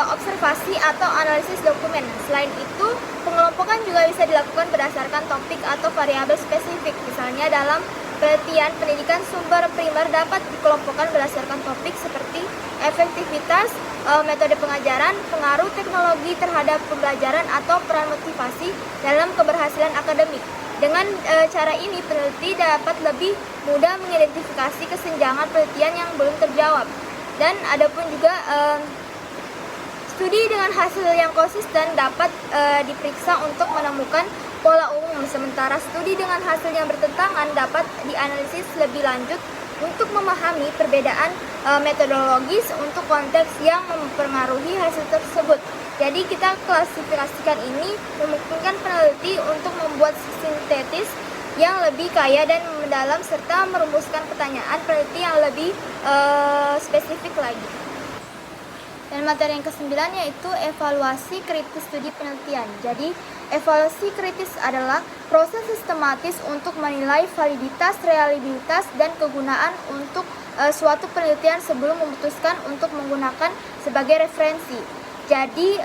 observasi, atau analisis dokumen. Selain itu, pengelompokan juga bisa dilakukan berdasarkan topik atau variabel spesifik. Misalnya dalam penelitian pendidikan, sumber primer dapat dikelompokkan berdasarkan topik seperti efektivitas metode pengajaran, pengaruh teknologi terhadap pembelajaran, atau peran motivasi dalam keberhasilan akademik. Dengan cara ini, peneliti dapat lebih mudah mengidentifikasi kesenjangan penelitian yang belum terjawab. Dan adapun juga studi dengan hasil yang konsisten dapat diperiksa untuk menemukan pola umum, sementara studi dengan hasil yang bertentangan dapat dianalisis lebih lanjut untuk memahami perbedaan metodologis untuk konteks yang mempengaruhi hasil tersebut. Jadi kita klasifikasikan ini memungkinkan peneliti untuk membuat sintetis yang lebih kaya dan mendalam serta merumuskan pertanyaan peneliti yang lebih spesifik lagi. Dan materi yang ke-9 yaitu evaluasi kritis studi penelitian. Jadi, evaluasi kritis adalah proses sistematis untuk menilai validitas, reliabilitas, dan kegunaan untuk suatu penelitian sebelum memutuskan untuk menggunakan sebagai referensi. Jadi,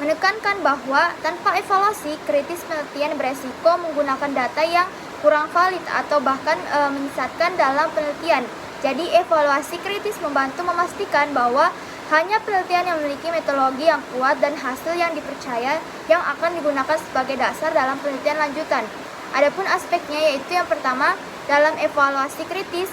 menekankan bahwa tanpa evaluasi kritis penelitian beresiko menggunakan data yang kurang valid atau bahkan menyesatkan dalam penelitian. Jadi, evaluasi kritis membantu memastikan bahwa hanya penelitian yang memiliki metodologi yang kuat dan hasil yang dipercaya yang akan digunakan sebagai dasar dalam penelitian lanjutan. Adapun aspeknya yaitu yang pertama, dalam evaluasi kritis,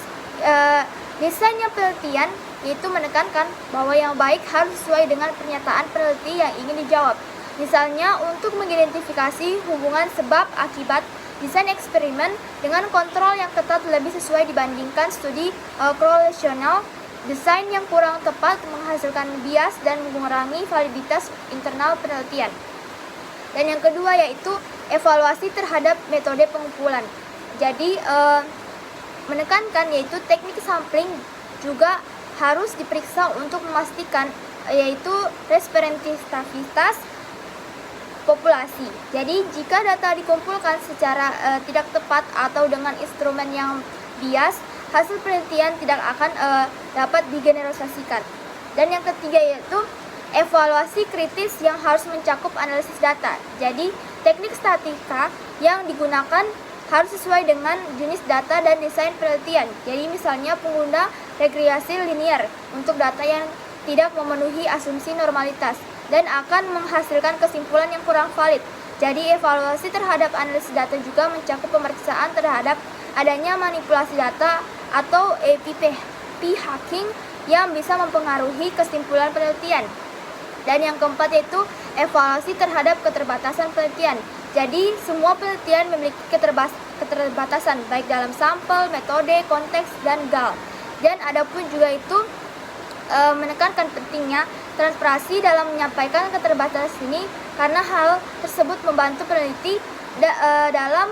desainnya penelitian yaitu menekankan bahwa yang baik harus sesuai dengan pernyataan peneliti yang ingin dijawab. Misalnya untuk mengidentifikasi hubungan sebab akibat, desain eksperimen dengan kontrol yang ketat lebih sesuai dibandingkan studi korelasional. Desain yang kurang tepat menghasilkan bias dan mengurangi validitas internal penelitian. Dan yang kedua yaitu evaluasi terhadap metode pengumpulan. Jadi menekankan yaitu teknik sampling juga harus diperiksa untuk memastikan yaitu representativitas populasi. Jadi jika data dikumpulkan secara tidak tepat atau dengan instrumen yang bias, hasil penelitian tidak akan dapat digeneralisasikan. Dan yang ketiga yaitu evaluasi kritis yang harus mencakup analisis data. Jadi teknik statistika yang digunakan harus sesuai dengan jenis data dan desain penelitian. Jadi misalnya pengguna regresi linear untuk data yang tidak memenuhi asumsi normalitas dan akan menghasilkan kesimpulan yang kurang valid. Jadi evaluasi terhadap analisis data juga mencakup pemeriksaan terhadap adanya manipulasi data atau p-hacking yang bisa mempengaruhi kesimpulan penelitian. Dan yang keempat yaitu evaluasi terhadap keterbatasan penelitian. Jadi semua penelitian memiliki keterbatasan baik dalam sampel, metode, konteks, dan GAL. Dan adapun juga itu menekankan pentingnya transparansi dalam menyampaikan keterbatasan ini karena hal tersebut membantu peneliti dalam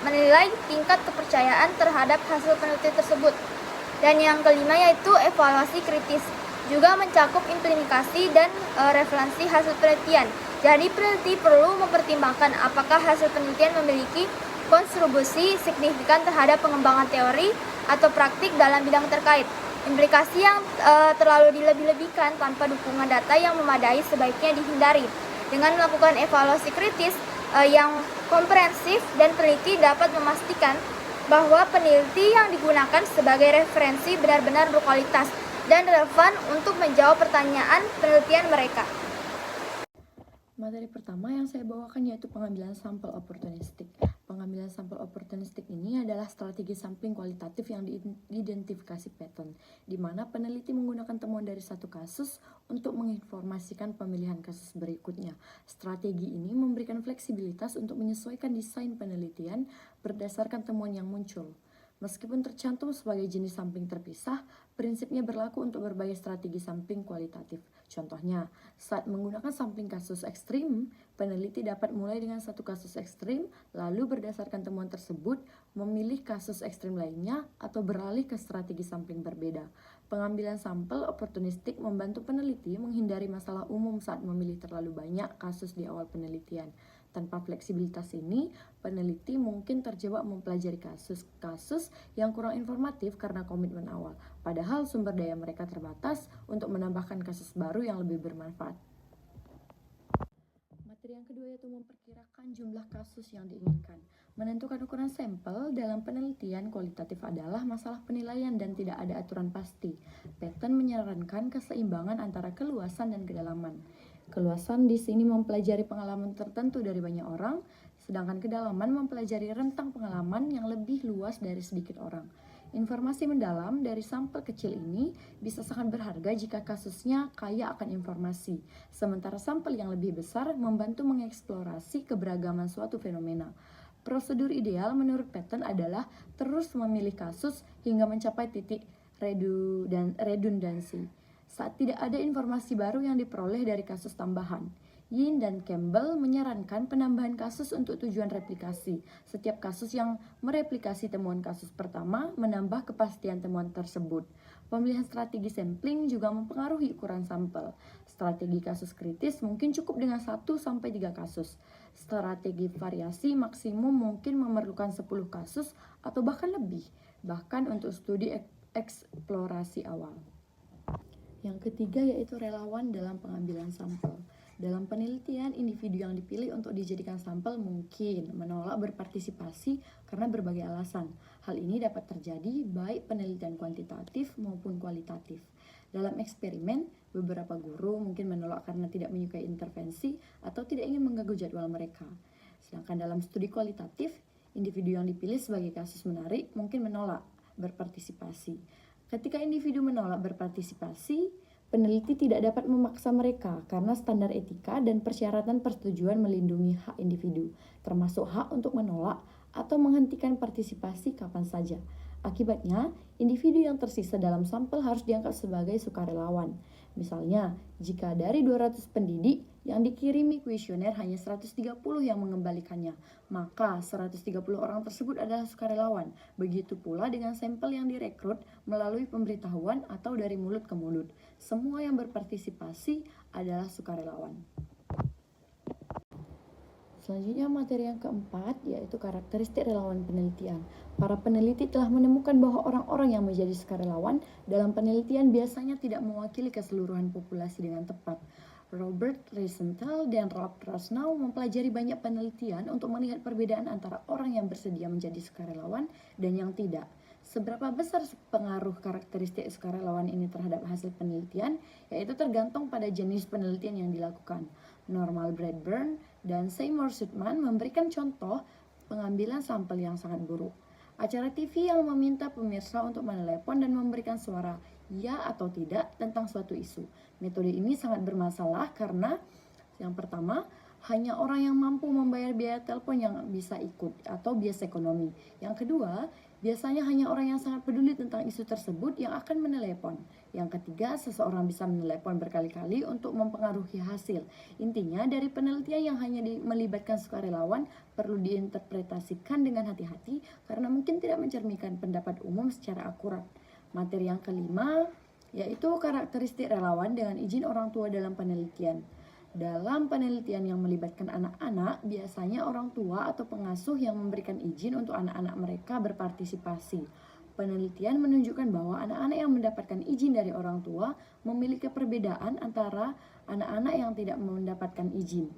menilai tingkat kepercayaan terhadap hasil penelitian tersebut. Dan yang kelima yaitu evaluasi kritis, juga mencakup implementasi dan referensi hasil penelitian. Jadi peneliti perlu mempertimbangkan apakah hasil penelitian memiliki kontribusi signifikan terhadap pengembangan teori atau praktik dalam bidang terkait. Implikasi yang terlalu dilebih-lebihkan tanpa dukungan data yang memadai sebaiknya dihindari. Dengan melakukan evaluasi kritis yang komprehensif dan teliti dapat memastikan bahwa peneliti yang digunakan sebagai referensi benar-benar berkualitas dan relevan untuk menjawab pertanyaan penelitian mereka. Materi pertama yang saya bawakan yaitu pengambilan sampel oportunistik. Pengambilan sampel oportunistik ini adalah strategi sampling kualitatif yang diidentifikasi Patton, di mana peneliti menggunakan temuan dari satu kasus untuk menginformasikan pemilihan kasus berikutnya. Strategi ini memberikan fleksibilitas untuk menyesuaikan desain penelitian berdasarkan temuan yang muncul. Meskipun tercantum sebagai jenis sampling terpisah, prinsipnya berlaku untuk berbagai strategi sampling kualitatif. Contohnya, saat menggunakan sampling kasus ekstrim, peneliti dapat mulai dengan satu kasus ekstrim, lalu berdasarkan temuan tersebut, memilih kasus ekstrim lainnya atau beralih ke strategi sampling berbeda. Pengambilan sampel oportunistik membantu peneliti menghindari masalah umum saat memilih terlalu banyak kasus di awal penelitian. Tanpa fleksibilitas ini, peneliti mungkin terjebak mempelajari kasus-kasus yang kurang informatif karena komitmen awal, padahal sumber daya mereka terbatas untuk menambahkan kasus baru yang lebih bermanfaat. Materi yang kedua yaitu memperkirakan jumlah kasus yang diinginkan. Menentukan ukuran sampel dalam penelitian kualitatif adalah masalah penilaian dan tidak ada aturan pasti. Patton menyarankan keseimbangan antara keluasan dan kedalaman. Keluasan di sini mempelajari pengalaman tertentu dari banyak orang, sedangkan kedalaman mempelajari rentang pengalaman yang lebih luas dari sedikit orang. Informasi mendalam dari sampel kecil ini bisa sangat berharga jika kasusnya kaya akan informasi, sementara sampel yang lebih besar membantu mengeksplorasi keberagaman suatu fenomena. Prosedur ideal menurut Patton adalah terus memilih kasus hingga mencapai titik redundansi. Saat tidak ada informasi baru yang diperoleh dari kasus tambahan. Yin dan Campbell menyarankan penambahan kasus untuk tujuan replikasi. Setiap kasus yang mereplikasi temuan kasus pertama menambah kepastian temuan tersebut. Pemilihan strategi sampling juga mempengaruhi ukuran sampel. Strategi kasus kritis mungkin cukup dengan 1-3 kasus. Strategi variasi maksimum mungkin memerlukan 10 kasus atau bahkan lebih, bahkan untuk studi eksplorasi awal. Yang ketiga yaitu relawan dalam pengambilan sampel. Dalam penelitian, individu yang dipilih untuk dijadikan sampel mungkin menolak berpartisipasi karena berbagai alasan. Hal ini dapat terjadi baik penelitian kuantitatif maupun kualitatif. Dalam eksperimen, beberapa guru mungkin menolak karena tidak menyukai intervensi atau tidak ingin mengganggu jadwal mereka. Sedangkan dalam studi kualitatif, individu yang dipilih sebagai kasus menarik mungkin menolak berpartisipasi. Ketika individu menolak berpartisipasi, peneliti tidak dapat memaksa mereka karena standar etika dan persyaratan persetujuan melindungi hak individu, termasuk hak untuk menolak atau menghentikan partisipasi kapan saja. Akibatnya, individu yang tersisa dalam sampel harus dianggap sebagai sukarelawan. Misalnya, jika dari 200 pendidik yang dikirimi kuesioner hanya 130 yang mengembalikannya, maka 130 orang tersebut adalah sukarelawan. Begitu pula dengan sampel yang direkrut melalui pemberitahuan atau dari mulut ke mulut. Semua yang berpartisipasi adalah sukarelawan. Selanjutnya materi yang keempat yaitu karakteristik relawan penelitian. Para peneliti telah menemukan bahwa orang-orang yang menjadi sukarelawan dalam penelitian biasanya tidak mewakili keseluruhan populasi dengan tepat. Robert Rosenthal dan Ralph Trosnow mempelajari banyak penelitian untuk melihat perbedaan antara orang yang bersedia menjadi sukarelawan dan yang tidak. Seberapa besar pengaruh karakteristik sukarelawan ini terhadap hasil penelitian, yaitu tergantung pada jenis penelitian yang dilakukan. Norman Bradburn dan Seymour Schutzman memberikan contoh pengambilan sampel yang sangat buruk. Acara TV yang meminta pemirsa untuk menelepon dan memberikan suara ya atau tidak tentang suatu isu. Metode ini sangat bermasalah karena yang pertama, hanya orang yang mampu membayar biaya telepon yang bisa ikut atau bias ekonomi. Yang kedua, biasanya hanya orang yang sangat peduli tentang isu tersebut yang akan menelepon. Yang ketiga, seseorang bisa menelepon berkali-kali untuk mempengaruhi hasil. Intinya, dari penelitian yang hanya melibatkan sukarelawan perlu diinterpretasikan dengan hati-hati karena mungkin tidak mencerminkan pendapat umum secara akurat. Materi yang kelima, yaitu karakteristik relawan dengan izin orang tua dalam penelitian. Dalam penelitian yang melibatkan anak-anak, biasanya orang tua atau pengasuh yang memberikan izin untuk anak-anak mereka berpartisipasi. Penelitian menunjukkan bahwa anak-anak yang mendapatkan izin dari orang tua memiliki perbedaan antara anak-anak yang tidak mendapatkan izin.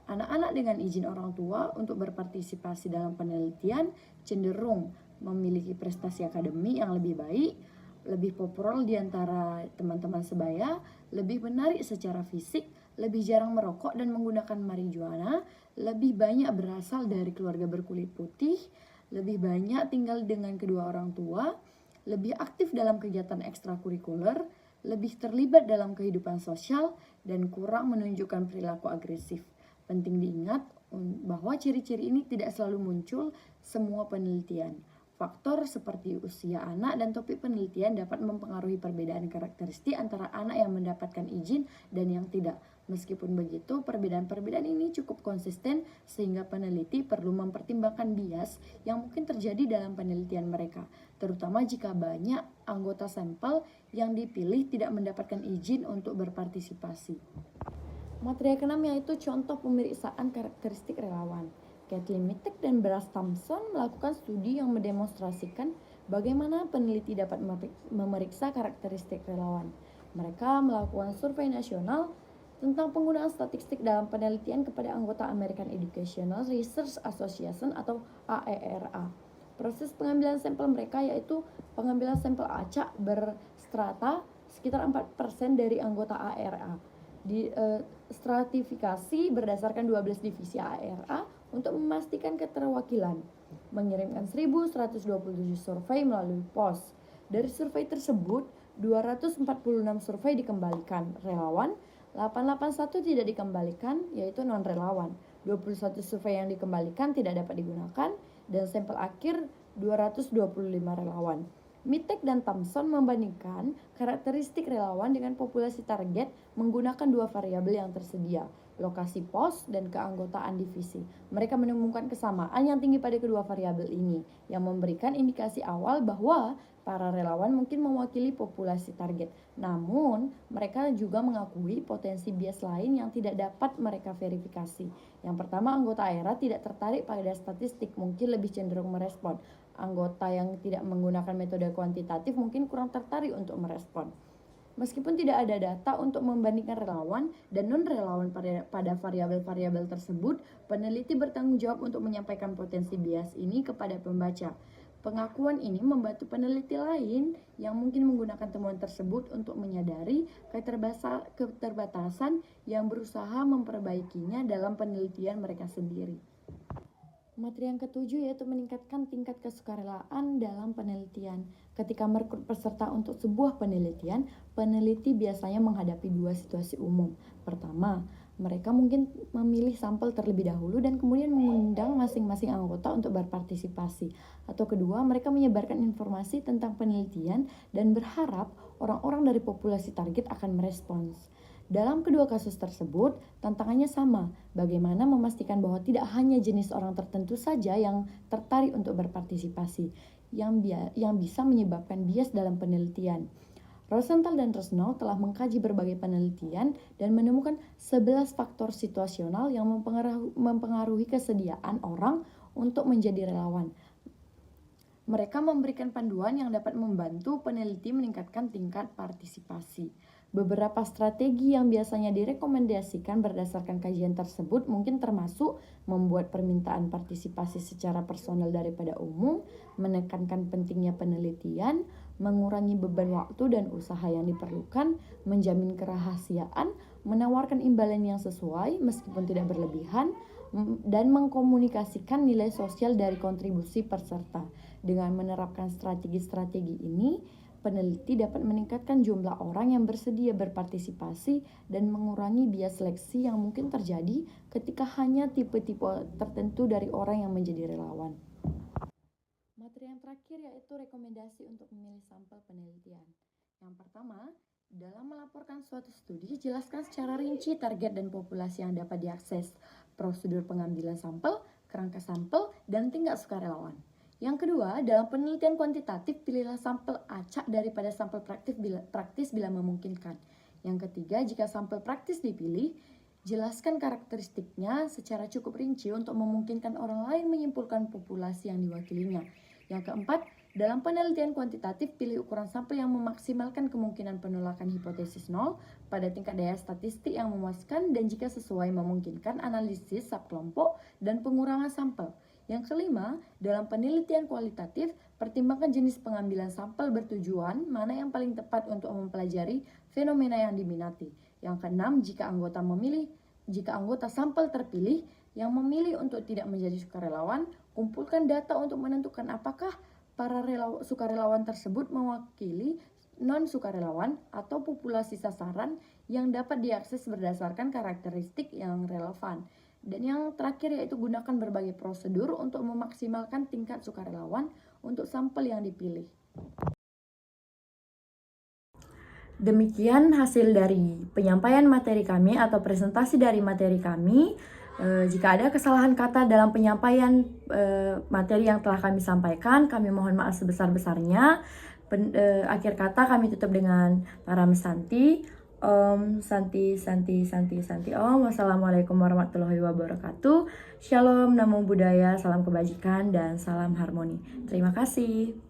Anak-anak dengan izin orang tua untuk berpartisipasi dalam penelitian cenderung memiliki prestasi akademik yang lebih baik, lebih populer di antara teman-teman sebaya, lebih menarik secara fisik, lebih jarang merokok dan menggunakan marijuana, lebih banyak berasal dari keluarga berkulit putih, lebih banyak tinggal dengan kedua orang tua, lebih aktif dalam kegiatan ekstrakurikuler, lebih terlibat dalam kehidupan sosial, dan kurang menunjukkan perilaku agresif. Penting diingat bahwa ciri-ciri ini tidak selalu muncul semua penelitian. Faktor seperti usia anak dan topik penelitian dapat mempengaruhi perbedaan karakteristik antara anak yang mendapatkan izin dan yang tidak. Meskipun begitu, perbedaan-perbedaan ini cukup konsisten sehingga peneliti perlu mempertimbangkan bias yang mungkin terjadi dalam penelitian mereka, terutama jika banyak anggota sampel yang dipilih tidak mendapatkan izin untuk berpartisipasi. Materi ke-6 yaitu contoh pemeriksaan karakteristik relawan. Kathleen Mittek dan Bryce Thompson melakukan studi yang mendemonstrasikan bagaimana peneliti dapat memeriksa karakteristik relawan. Mereka melakukan survei nasional tentang penggunaan statistik dalam penelitian kepada anggota American Educational Research Association atau AERA. Proses pengambilan sampel mereka yaitu pengambilan sampel acak berstrata sekitar 4% dari anggota AERA. Di stratifikasi berdasarkan 12 divisi AERA untuk memastikan keterwakilan. Mengirimkan 1.127 survei melalui pos. Dari survei tersebut, 246 survei dikembalikan relawan, 881 tidak dikembalikan, yaitu non-relawan. 21 survei yang dikembalikan tidak dapat digunakan, dan sampel akhir 225 relawan. Mittek dan Thompson membandingkan karakteristik relawan dengan populasi target menggunakan dua variabel yang tersedia, lokasi pos dan keanggotaan divisi. Mereka menemukan kesamaan yang tinggi pada kedua variabel ini, yang memberikan indikasi awal bahwa para relawan mungkin mewakili populasi target. Namun, mereka juga mengakui potensi bias lain yang tidak dapat mereka verifikasi. Yang pertama, anggota AERA tidak tertarik pada statistik, mungkin lebih cenderung merespon. Anggota yang tidak menggunakan metode kuantitatif mungkin kurang tertarik untuk merespon. Meskipun tidak ada data untuk membandingkan relawan dan non-relawan pada variabel-variabel tersebut, peneliti bertanggung jawab untuk menyampaikan potensi bias ini kepada pembaca. Pengakuan ini membantu peneliti lain yang mungkin menggunakan temuan tersebut untuk menyadari keterbatasan yang berusaha memperbaikinya dalam penelitian mereka sendiri. Materi yang ketujuh yaitu meningkatkan tingkat kesukarelaan dalam penelitian. Ketika merekrut peserta untuk sebuah penelitian, peneliti biasanya menghadapi dua situasi umum. Pertama, mereka mungkin memilih sampel terlebih dahulu dan kemudian mengundang masing-masing anggota untuk berpartisipasi. Atau kedua, mereka menyebarkan informasi tentang penelitian dan berharap orang-orang dari populasi target akan merespons. Dalam kedua kasus tersebut, tantangannya sama, bagaimana memastikan bahwa tidak hanya jenis orang tertentu saja yang tertarik untuk berpartisipasi, yang bisa menyebabkan bias dalam penelitian. Rosenthal dan Reznor telah mengkaji berbagai penelitian dan menemukan 11 faktor situasional yang mempengaruhi kesediaan orang untuk menjadi relawan. Mereka memberikan panduan yang dapat membantu peneliti meningkatkan tingkat partisipasi. Beberapa strategi yang biasanya direkomendasikan berdasarkan kajian tersebut mungkin termasuk membuat permintaan partisipasi secara personal daripada umum, menekankan pentingnya penelitian, mengurangi beban waktu dan usaha yang diperlukan, menjamin kerahasiaan, menawarkan imbalan yang sesuai meskipun tidak berlebihan, dan mengkomunikasikan nilai sosial dari kontribusi peserta. Dengan menerapkan strategi-strategi ini, peneliti dapat meningkatkan jumlah orang yang bersedia berpartisipasi dan mengurangi bias seleksi yang mungkin terjadi ketika hanya tipe-tipe tertentu dari orang yang menjadi relawan. Materi yang terakhir yaitu rekomendasi untuk memilih sampel penelitian. Yang pertama, dalam melaporkan suatu studi, jelaskan secara rinci target dan populasi yang dapat diakses, prosedur pengambilan sampel, kerangka sampel, dan tingkat sukarelawan. Yang kedua, dalam penelitian kuantitatif, pilihlah sampel acak daripada sampel praktis bila memungkinkan. Yang ketiga, jika sampel praktis dipilih, jelaskan karakteristiknya secara cukup rinci untuk memungkinkan orang lain menyimpulkan populasi yang diwakilinya. Yang keempat, Dalam penelitian kuantitatif, pilih ukuran sampel yang memaksimalkan kemungkinan penolakan hipotesis nol pada tingkat daya statistik yang memuaskan dan jika sesuai memungkinkan analisis subkelompok dan pengurangan sampel. Yang kelima, dalam penelitian kualitatif, pertimbangkan jenis pengambilan sampel bertujuan mana yang paling tepat untuk mempelajari fenomena yang diminati. Yang keenam, jika anggota sampel terpilih yang memilih untuk tidak menjadi sukarelawan, kumpulkan data untuk menentukan apakah para sukarelawan tersebut mewakili non-sukarelawan atau populasi sasaran yang dapat diakses berdasarkan karakteristik yang relevan. Dan yang terakhir yaitu gunakan berbagai prosedur untuk memaksimalkan tingkat sukarelawan untuk sampel yang dipilih. Demikian hasil dari penyampaian materi kami atau presentasi dari materi kami. Jika ada kesalahan kata dalam penyampaian materi yang telah kami sampaikan, kami mohon maaf sebesar-besarnya. Akhir kata kami tutup dengan Param Santi. Santi. Wassalamualaikum warahmatullahi wabarakatuh. Shalom, namo buddhaya, salam kebajikan, dan salam harmoni. Terima kasih.